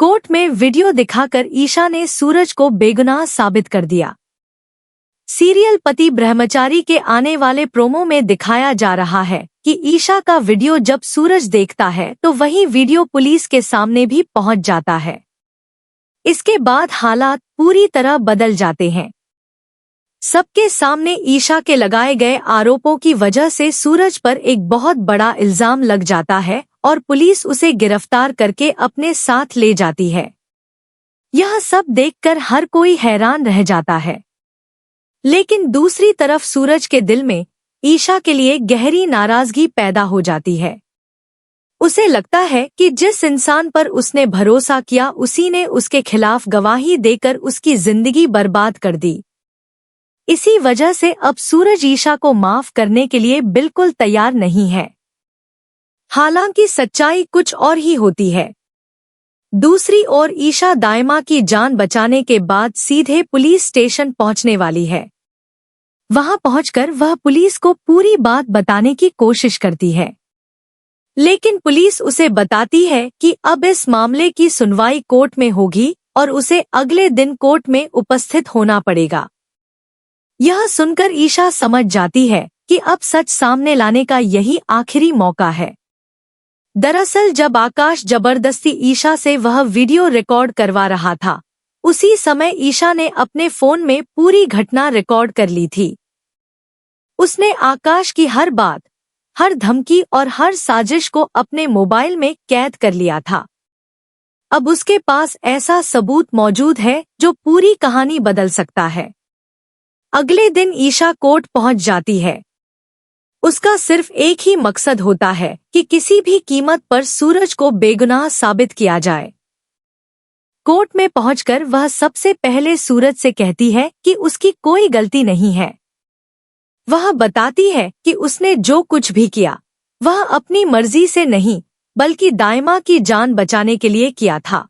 Court में video दिखाकर ईशा ने सूरज को बेगुनाह साबित कर दिया। सीरियल पति ब्रह्मचारी के आने वाले प्रोमो में दिखाया जा रहा है कि ईशा का वीडियो जब सूरज देखता है तो वही वीडियो पुलिस के सामने भी पहुंच जाता है। इसके बाद हालात पूरी तरह बदल जाते हैं। सबके सामने ईशा के लगाए गए आरोपों की वजह से सूरज पर एक बहुत बड़ा इल्जाम लग जाता है और पुलिस उसे गिरफ्तार करके अपने साथ ले जाती है। यह सब देखकर हर कोई हैरान रह जाता है। लेकिन दूसरी तरफ सूरज के दिल में ईशा के लिए गहरी नाराजगी पैदा हो जाती है। उसे लगता है कि जिस इंसान पर उसने भरोसा किया उसी ने उसके खिलाफ गवाही देकर उसकी जिंदगी बर्बाद कर दी। इसी वजह से अब सूरज ईशा को माफ करने के लिए बिल्कुल तैयार नहीं है। हालांकि सच्चाई कुछ और ही होती है। दूसरी ओर ईशा दाइमा की जान बचाने के बाद सीधे पुलिस स्टेशन पहुंचने वाली है। वहां पहुंचकर वह पुलिस को पूरी बात बताने की कोशिश करती है, लेकिन पुलिस उसे बताती है कि अब इस मामले की सुनवाई कोर्ट में होगी और उसे अगले दिन कोर्ट में उपस्थित होना पड़ेगा। यह सुनकर ईशा समझ जाती है कि अब सच सामने लाने का यही आखिरी मौका है। दरअसल जब आकाश जबरदस्ती ईशा से वह वीडियो रिकॉर्ड करवा रहा था, उसी समय ईशा ने अपने फोन में पूरी घटना रिकॉर्ड कर ली थी। उसने आकाश की हर बात, हर धमकी और हर साजिश को अपने मोबाइल में कैद कर लिया था। अब उसके पास ऐसा सबूत मौजूद है जो पूरी कहानी बदल सकता है। अगले दिन ईशा कोर्ट पहुंच जाती है। उसका सिर्फ एक ही मकसद होता है कि किसी भी कीमत पर सूरज को बेगुनाह साबित किया जाए। कोर्ट में पहुंचकर वह सबसे पहले सूरज से कहती है कि उसकी कोई गलती नहीं है। वह बताती है कि उसने जो कुछ भी किया वह अपनी मर्जी से नहीं बल्कि दाइमा की जान बचाने के लिए किया था।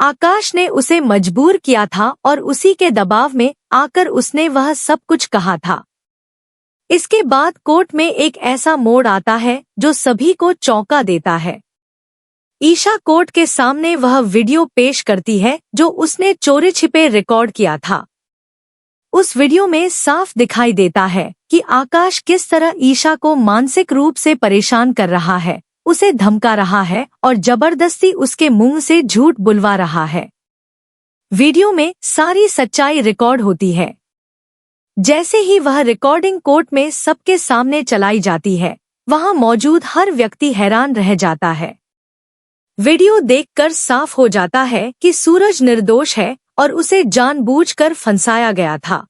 आकाश ने उसे मजबूर किया था और उसी के दबाव में आकर उसने वह सब कुछ कहा था। इसके बाद कोर्ट में एक ऐसा मोड़ आता है जो सभी को चौंका देता है। ईशा कोर्ट के सामने वह वीडियो पेश करती है जो उसने चोरी छिपे रिकॉर्ड किया था। उस वीडियो में साफ दिखाई देता है कि आकाश किस तरह ईशा को मानसिक रूप से परेशान कर रहा है, उसे धमका रहा है और जबरदस्ती उसके मुंह से झूठ बुलवा रहा है। वीडियो में सारी सच्चाई रिकॉर्ड होती है। जैसे ही वह रिकॉर्डिंग कोर्ट में सबके सामने चलाई जाती है, वहां मौजूद हर व्यक्ति हैरान रह जाता है। वीडियो देखकर साफ हो जाता है कि सूरज निर्दोष है और उसे जानबूझकर फंसाया गया था।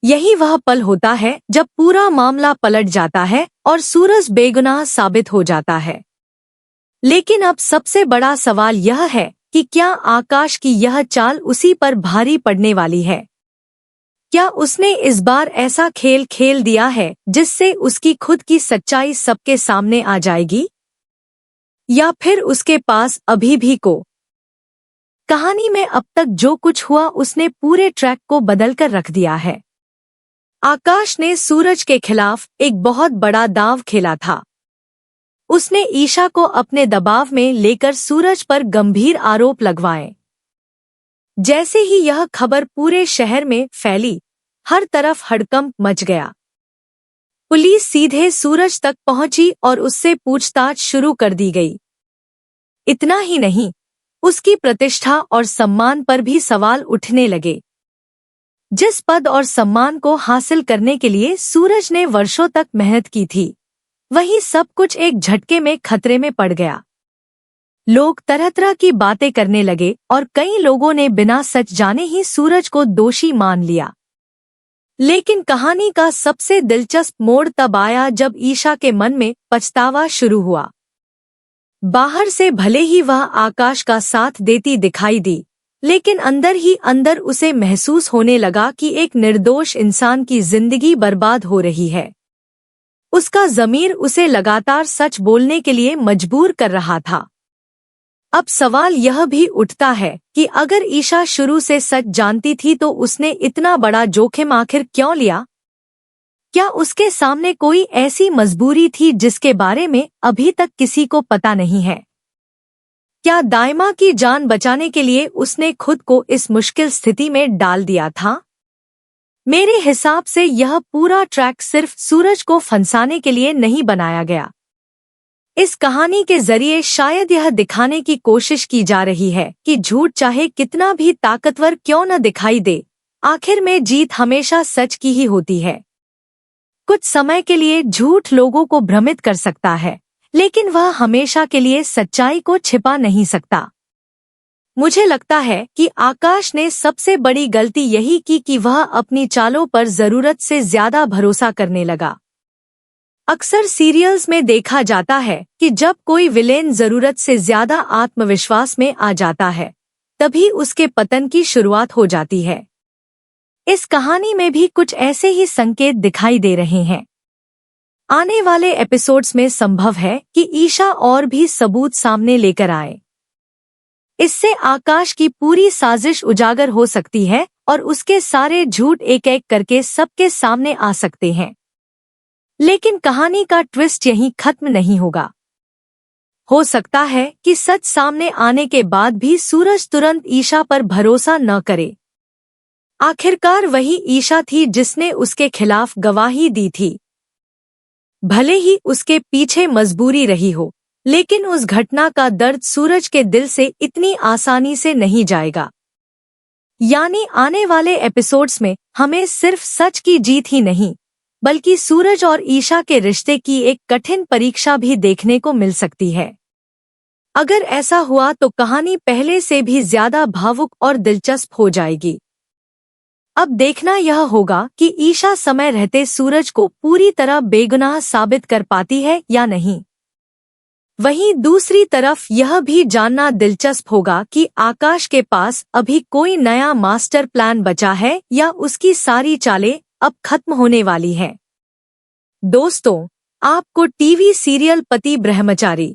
यही वह पल होता है जब पूरा मामला पलट जाता है और सूरज बेगुनाह साबित हो जाता है। लेकिन अब सबसे बड़ा सवाल यह है कि क्या आकाश की यह चाल उसी पर भारी पड़ने वाली है? क्या उसने इस बार ऐसा खेल खेल दिया है जिससे उसकी खुद की सच्चाई सबके सामने आ जाएगी? या फिर उसके पास अभी भी कहानी में अब तक जो कुछ हुआ उसने पूरे ट्रैक को बदलकर रख दिया है। आकाश ने सूरज के खिलाफ एक बहुत बड़ा दांव खेला था। उसने ईशा को अपने दबाव में लेकर सूरज पर गंभीर आरोप लगवाए। जैसे ही यह खबर पूरे शहर में फैली, हर तरफ हड़कंप मच गया। पुलिस सीधे सूरज तक पहुंची और उससे पूछताछ शुरू कर दी गई। इतना ही नहीं, उसकी प्रतिष्ठा और सम्मान पर भी सवाल उठने लगे। जिस पद और सम्मान को हासिल करने के लिए सूरज ने वर्षों तक मेहनत की थी, वही सब कुछ एक झटके में खतरे में पड़ गया। लोग तरह तरह की बातें करने लगे और कई लोगों ने बिना सच जाने ही सूरज को दोषी मान लिया। लेकिन कहानी का सबसे दिलचस्प मोड़ तब आया जब ईशा के मन में पछतावा शुरू हुआ। बाहर से भले ही वह आकाश का साथ देती दिखाई दी, लेकिन अंदर ही अंदर उसे महसूस होने लगा कि एक निर्दोष इंसान की जिंदगी बर्बाद हो रही है। उसका ज़मीर उसे लगातार सच बोलने के लिए मजबूर कर रहा था। अब सवाल यह भी उठता है कि अगर ईशा शुरू से सच जानती थी तो उसने इतना बड़ा जोखिम आखिर क्यों लिया? क्या उसके सामने कोई ऐसी मजबूरी थी जिसके बारे में अभी तक किसी को पता नहीं है? क्या दाइमा की जान बचाने के लिए उसने खुद को इस मुश्किल स्थिति में डाल दिया था? मेरे हिसाब से यह पूरा ट्रैक सिर्फ सूरज को फंसाने के लिए नहीं बनाया गया। इस कहानी के जरिए शायद यह दिखाने की कोशिश की जा रही है कि झूठ चाहे कितना भी ताकतवर क्यों न दिखाई दे, आखिर में जीत हमेशा सच की ही होती है। कुछ समय के लिए झूठ लोगों को भ्रमित कर सकता है, लेकिन वह हमेशा के लिए सच्चाई को छिपा नहीं सकता। मुझे लगता है कि आकाश ने सबसे बड़ी गलती यही की कि वह अपनी चालों पर जरूरत से ज्यादा भरोसा करने लगा। अक्सर सीरियल्स में देखा जाता है कि जब कोई विलेन जरूरत से ज्यादा आत्मविश्वास में आ जाता है, तभी उसके पतन की शुरुआत हो जाती है। इस कहानी में भी कुछ ऐसे ही संकेत दिखाई दे रहे हैं। आने वाले एपिसोड्स में संभव है कि ईशा और भी सबूत सामने लेकर आए। इससे आकाश की पूरी साजिश उजागर हो सकती है और उसके सारे झूठ एक एक करके सबके सामने आ सकते हैं। लेकिन कहानी का ट्विस्ट यहीं खत्म नहीं होगा। हो सकता है कि सच सामने आने के बाद भी सूरज तुरंत ईशा पर भरोसा न करे। आखिरकार वही ईशा थी जिसने उसके खिलाफ गवाही दी थी। भले ही उसके पीछे मजबूरी रही हो, लेकिन उस घटना का दर्द सूरज के दिल से इतनी आसानी से नहीं जाएगा। यानी आने वाले एपिसोड्स में हमें सिर्फ सच की जीत ही नहीं, बल्कि सूरज और ईशा के रिश्ते की एक कठिन परीक्षा भी देखने को मिल सकती है। अगर ऐसा हुआ तो कहानी पहले से भी ज्यादा भावुक और दिलचस्प हो जाएगी। अब देखना यह होगा कि ईशा समय रहते सूरज को पूरी तरह बेगुनाह साबित कर पाती है या नहीं। वहीं दूसरी तरफ यह भी जानना दिलचस्प होगा कि आकाश के पास अभी कोई नया मास्टर प्लान बचा है या उसकी सारी चालें अब खत्म होने वाली है। दोस्तों, आपको टीवी सीरियल पति ब्रह्मचारी